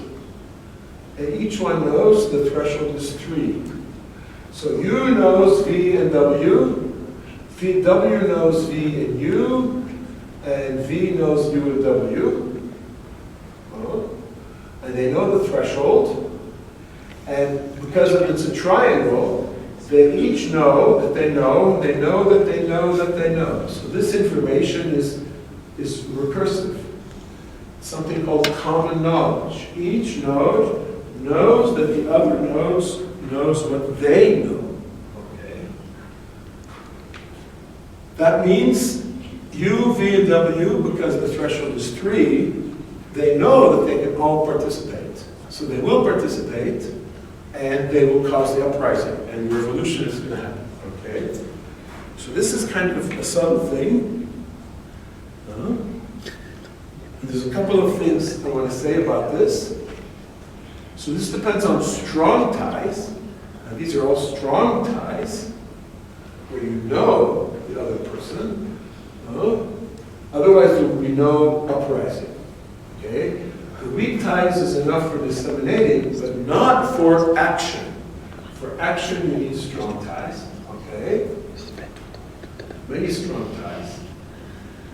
And each one knows the threshold is 3. So U knows V and W. W knows V and U. And V knows U and W. And they know the threshold, and because it's a triangle, they each know that they know, they know that they know that they know. So this information is recursive. It's something called common knowledge. Each node knows that the other nodes knows what they know. Okay. That means U, V, and W, because the threshold is 3, they know that they can all participate. So they will participate, and they will cause the uprising, and the revolution is going to happen. Okay? So this is kind of a subtle thing. There's a couple of things I want to say about this. So this depends on strong ties. Now these are all strong ties, where you know the other person. Otherwise there will be no uprising. Okay? The weak ties is enough for disseminating, but not for action. For action, you need strong ties. Okay? Many strong ties.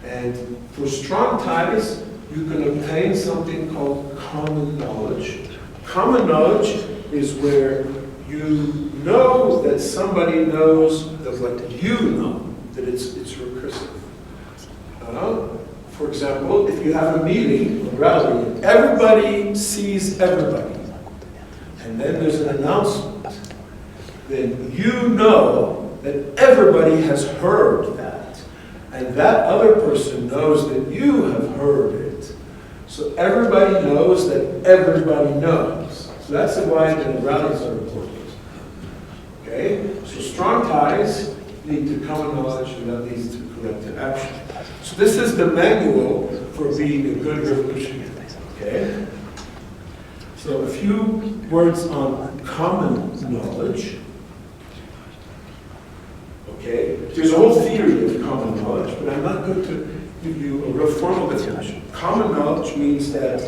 And for strong ties, you can obtain something called common knowledge. Common knowledge is where you know that somebody knows that what you know, that it's recursive. For example, if you have a meeting, a rally, everybody sees everybody, and then there's an announcement, then you know that everybody has heard that, and that other person knows that you have heard it. So everybody knows that everybody knows. So that's why the rallies are important. Okay? So strong ties lead to common knowledge, and that leads to collective action. So this is the manual for being a good revolutionary. Okay? So a few words on common knowledge. Okay? There's a whole theory of common knowledge, but I'm not going to give you a real formal definition. Common knowledge means that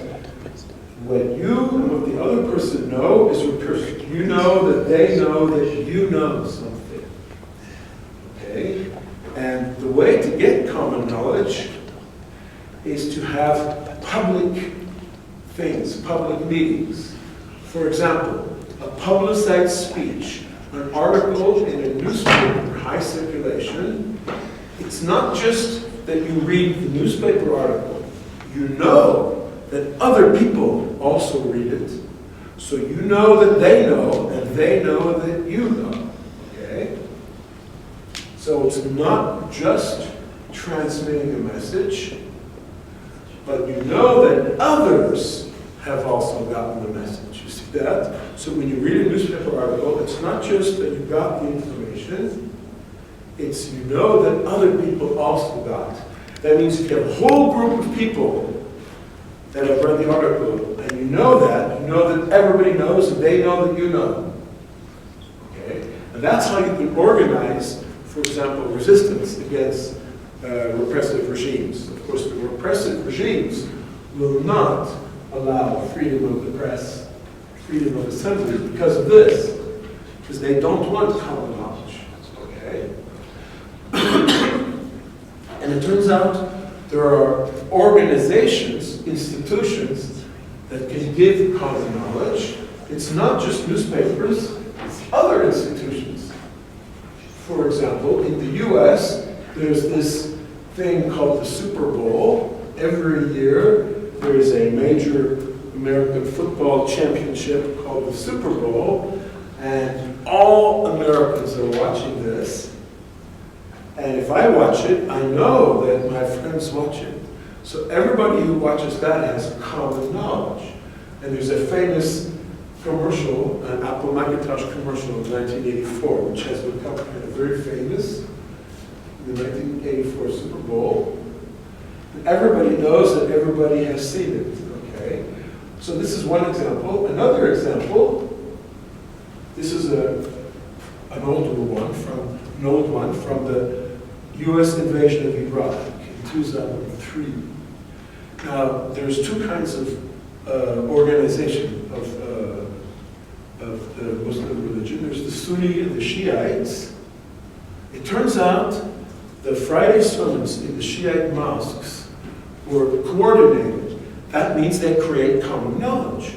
what you and what the other person know is recursive. You know that they know that you know something. Okay? And the way to get common knowledge is to have public things, public meetings. For example, a publicized speech, an article in a newspaper, high circulation. It's not just that you read the newspaper article. You know that other people also read it. So you know that they know, and they know that you know, okay? So it's not just transmitting a message, but you know that others have also gotten the message. You see that? So when you read a newspaper article, it's not just that you got the information, it's you know that other people also got. That means you have a whole group of people that have read the article, and you know that everybody knows, and they know that you know. Okay? And that's how you can organize, for example, resistance against repressive regimes. Of course, the repressive regimes will not allow freedom of the press, freedom of assembly because of this, because they don't want common knowledge. Okay? And it turns out there are organizations, institutions that can give common knowledge. It's not just newspapers, it's other institutions. For example, in the US, there's this thing called the Super Bowl. Every year, there is a major American football championship called the Super Bowl, and all Americans are watching this. And if I watch it, I know that my friends watch it. So everybody who watches that has common knowledge. And there's a famous commercial, an Apple Macintosh commercial in 1984, which has become kind of very famous, in the 1984 Super Bowl. And everybody knows that everybody has seen it, okay? So this is one example. Another example, this is an older one from the US invasion of Iraq in 2003. Now, there's two kinds of organization of the Muslim religion. There's the Sunni and the Shiites. It turns out the Friday sermons in the Shiite mosques were coordinated. That means they create common knowledge.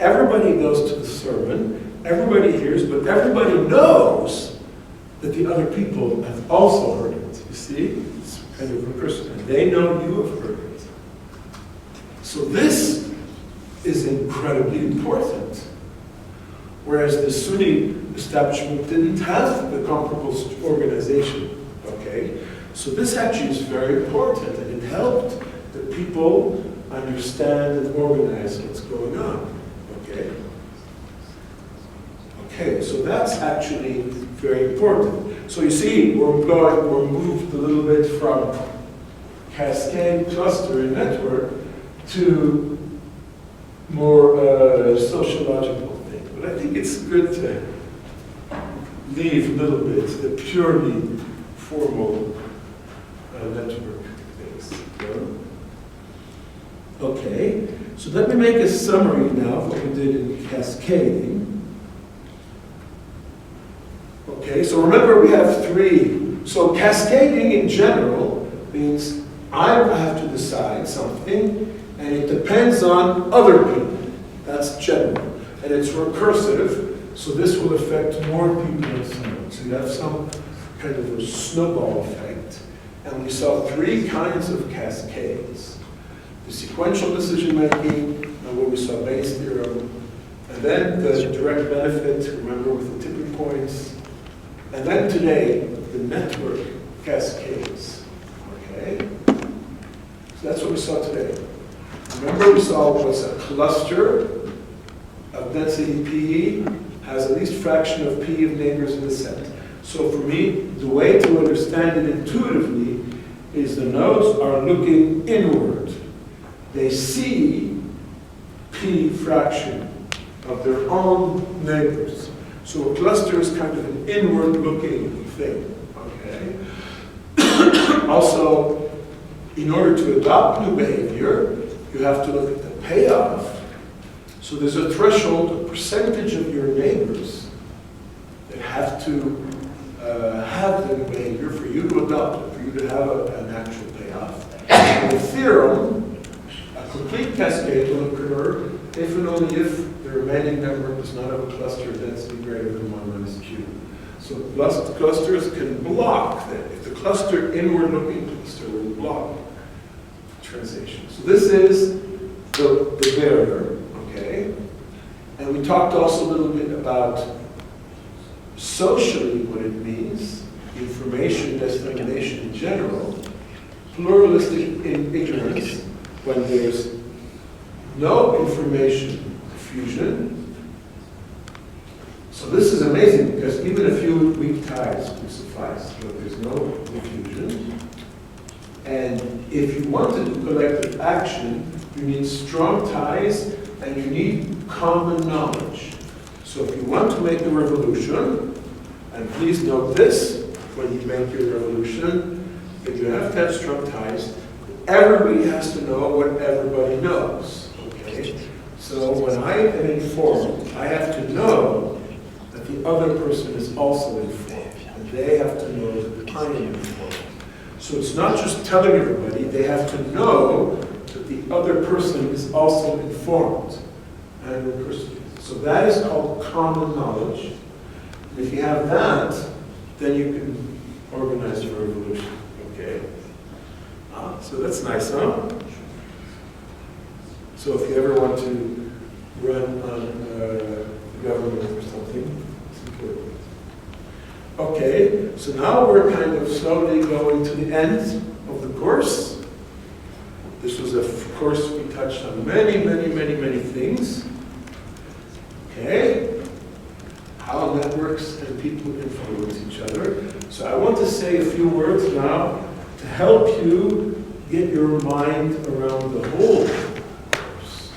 Everybody goes to the sermon, everybody hears, but everybody knows that the other people have also heard it. You see? It's kind of recursive. And they know you have heard it. So this is incredibly important. Whereas the Sunni establishment didn't have the comparable organization. Okay? So this actually is very important, and it helped that people understand and organize what's going on. Okay? Okay, so that's actually very important. So you see, we're moved a little bit from cascade, cluster, and network to more sociological thing. But I think it's good to leave a little bit the purely formal network things. Okay, so let me make a summary now of what we did in cascading. Okay, so remember we have three. So cascading in general means I have to decide something, and it depends on other people. That's general. And it's recursive, so this will affect more people and so on. So you have some kind of a snowball effect. And we saw three kinds of cascades. The sequential decision making, and what we saw Bayes' theorem, and then the direct benefit, remember, with the tipping points, and then today, the network cascades. Okay? So that's what we saw today. Remember, we saw what's a cluster of density P has at least fraction of P of neighbors in the set. So for me, the way to understand it intuitively is the nodes are looking inward. They see P fraction of their own neighbors. So a cluster is kind of an inward-looking thing, okay? Also, in order to adopt new behavior, you have to look at the payoff. So there's a threshold, a percentage of your neighbors that have to have the new behavior for you to adopt it, for you to have an actual payoff. And the theorem, a complete cascade will occur if and only if the remaining member does not have a cluster density greater than 1 minus q. So clusters can block that. If the cluster, inward-looking cluster, will block translation. So this is the barrier, okay? And And we talked also a little bit about socially what it means, information dissemination in general, pluralistic ignorance when there's no information fusion. So this is amazing because even a few weak ties would suffice, but there's no diffusion. And if you want to do collective action, you need strong ties and you need common knowledge. So if you want to make a revolution, and please note this when you make your revolution, that you have to have strong ties. Everybody has to know what everybody knows. Okay? So when I am informed, I have to know that the other person is also informed, and they have to know that I am informed. So it's not just telling everybody, they have to know that the other person is also informed. So that is called common knowledge. And if you have that, then you can organize your revolution. Okay? So that's nice, huh? So if you ever want to run on government or something, it's important. Okay, so now we're kind of slowly going to the end of the course. This was a course we touched on many things. Okay, how networks and people influence each other. So I want to say a few words now to help you get your mind around the whole course.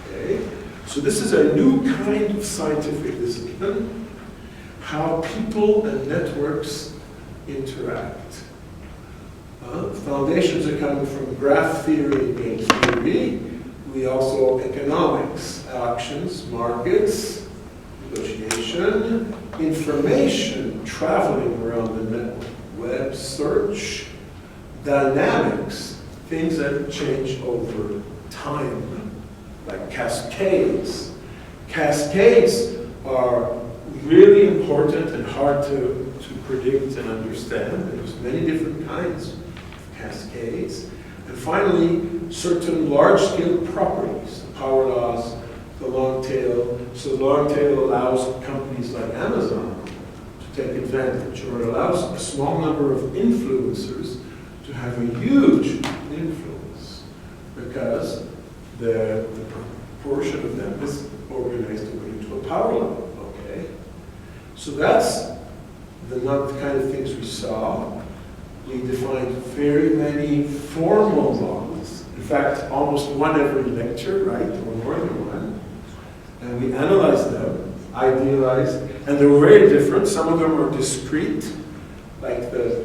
Okay, so this is a new kind of scientific discipline, how people and networks interact. Foundations are coming from graph theory and game theory. We also economics, actions, markets, negotiation, information traveling around the network, web search, dynamics, things that change over time, like cascades. Cascades are really important and hard to predict and understand. There's many different kinds of cascades. And finally, certain large-scale properties, the power laws, the long tail. So the long tail allows companies like Amazon to take advantage, or it allows a small number of influencers to have a huge influence because the proportion of them is organized according to a power law. Okay? So that's the kind of things we saw. We defined very many formal laws. In fact, almost one every lecture, right? Or more than one. And we analyzed them, idealized, and they were very different. Some of them are discrete, like the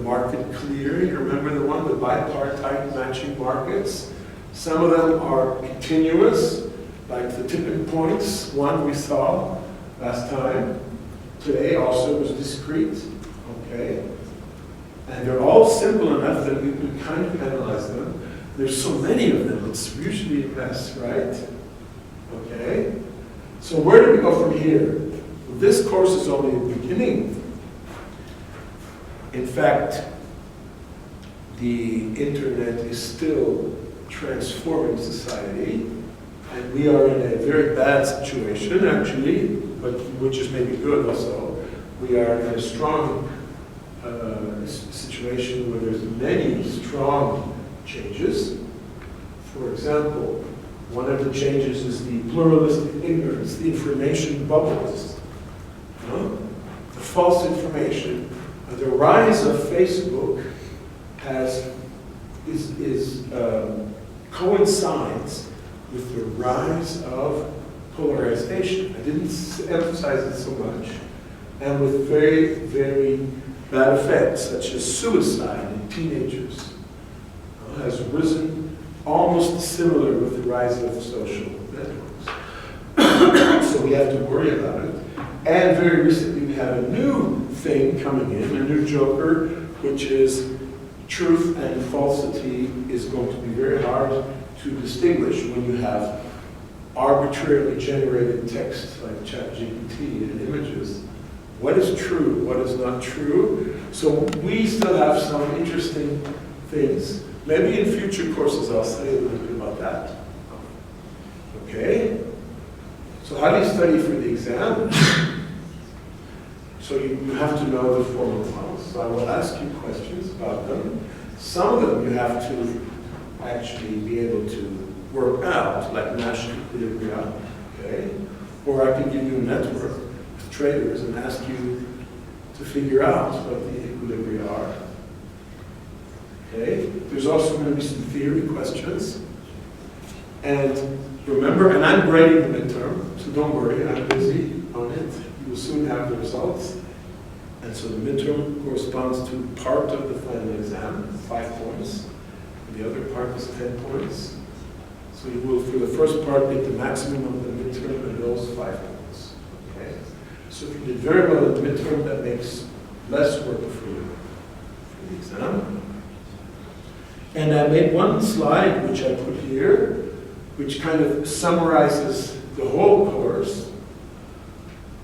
market clearing. Remember the one, the bipartite matching markets? Some of them are continuous, like the tipping points, one we saw last time. Today also was discrete, okay? And they're all simple enough that we can kind of analyze them. There's so many of them, it's usually a mess, right? Okay? So where do we go from here? Well, this course is only the beginning. In fact, the internet is still transforming society, and we are in a very bad situation, actually, but which is maybe good also. We are in a strong situation where there's many strong changes. For example, one of the changes is the pluralistic ignorance, the information bubbles, the false information. The rise of Facebook coincides with the rise of polarization. I didn't emphasize it so much. And with very, very bad effects, such as suicide in teenagers, has risen almost similar with the rise of social networks. So we have to worry about it. And very recently we have a new thing coming in, a new joker, which is truth and falsity is going to be very hard to distinguish when you have arbitrarily generated text like ChatGPT and images. What is true? What is not true? So we still have some interesting things. Maybe in future courses I'll say a little bit about that. Okay? So how do you study for the exam? So you have to know the formal models. So I will ask you questions about them. Some of them you have to actually be able to work out, like Nash equilibria, okay? Or I can give you a network of traders and ask you to figure out what the equilibria are. Okay? There's also going to be some theory questions. And remember, and I'm grading the midterm, so don't worry, I'm busy on it. You will soon have the results. And so the midterm corresponds to part of the final exam, 5 points. And the other part is 10 points. So you will, for the first part, get the maximum of the midterm and those 5 points. Okay? So if you did very well in the midterm, that makes less work for you for the exam. And I made one slide, which I put here, which kind of summarizes the whole course.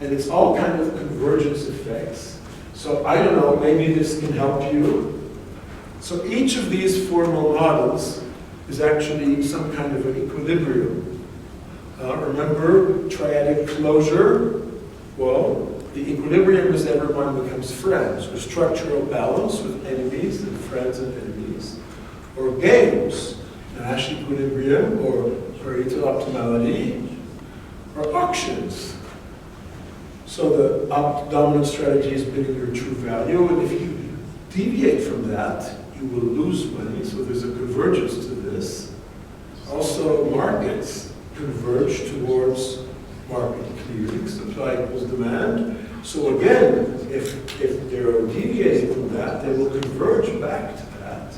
And it's all kind of convergence effects. So I don't know, maybe this can help you. So each of these formal models is actually some kind of an equilibrium. Remember, triadic closure? Well, the equilibrium is everyone becomes friends, or structural balance with enemies and friends and enemies. Or games, Nash equilibrium, or Pareto optimality, or auctions. So the dominant strategy is bidding your true value, and if you deviate from that, you will lose money, so there's a convergence to this. Also, markets converge towards market clearing, supply equals demand. So again, if they're deviating from that, they will converge back to that.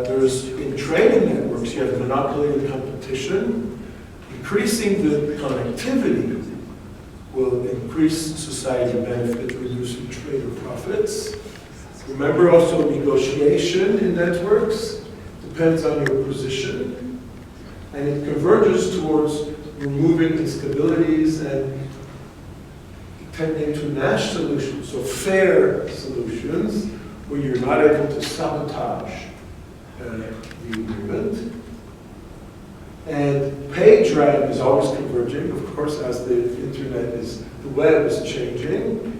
There's, in trading networks, you have monopoly and competition. Increasing the connectivity will increase society benefit, reducing trader profits. Remember also negotiation in networks depends on your position, and it converges towards removing instabilities and tending to Nash solutions, so fair solutions where you're not able to sabotage the agreement. And page rank is always converging, of course, as the internet is, the web is changing.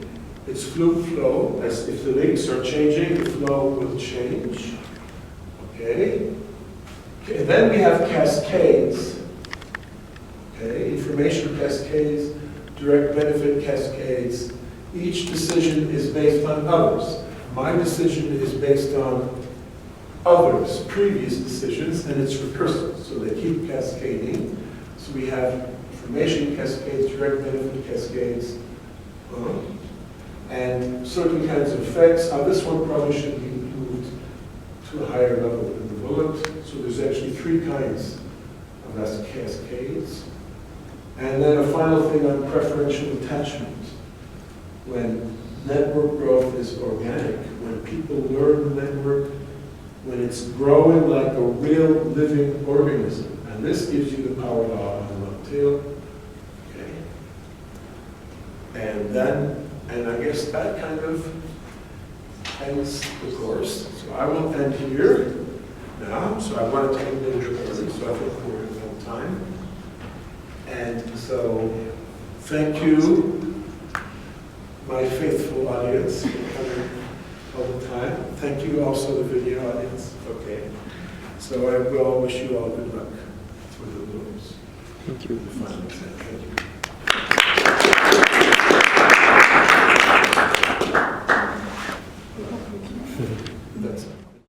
It's fluid flow, as if the links are changing, the flow will change. Okay? Okay, and then we have cascades. Okay, information cascades, direct benefit cascades. Each decision is based on others. My decision is based on others' previous decisions, and it's recursive, so they keep cascading. So we have information cascades, direct benefit cascades, and certain kinds of effects. Now this one probably should be moved to a higher level in the bullet. So there's actually 3 kinds of cascades. And then a final thing on preferential attachment. When network growth is organic, when people learn the network, when it's growing like a real living organism. And this gives you the power law on the long tail. Okay. And I guess that kind of ends the course. So I will end here now. So I wanted to end it early, so I think we're in time. And so thank you, my faithful audience, for coming all the time. Thank you also the video audience. Okay. So I will wish you all good luck for the Blooms. Thank you. The final exam. Thank you.